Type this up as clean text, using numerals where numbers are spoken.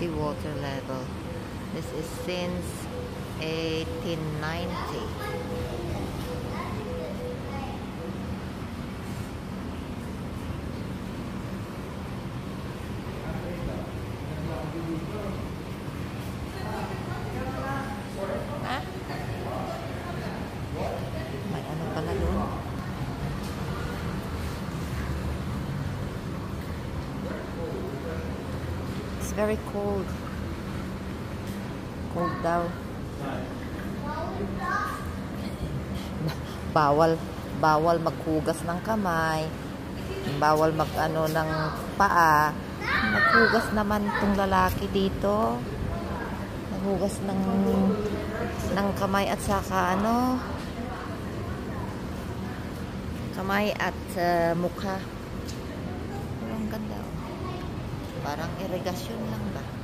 seawater level. This is since 1890. May ano pala doon? It's very cold. Cold daw. Bawal maghugas ng kamay. Bawal mag-ano ng paa. Naghugas naman itong lalaki dito. Naghugas ng kamay at saka ano, kamay at mukha. Pero ang ganda. Parang irigasyon lang ba?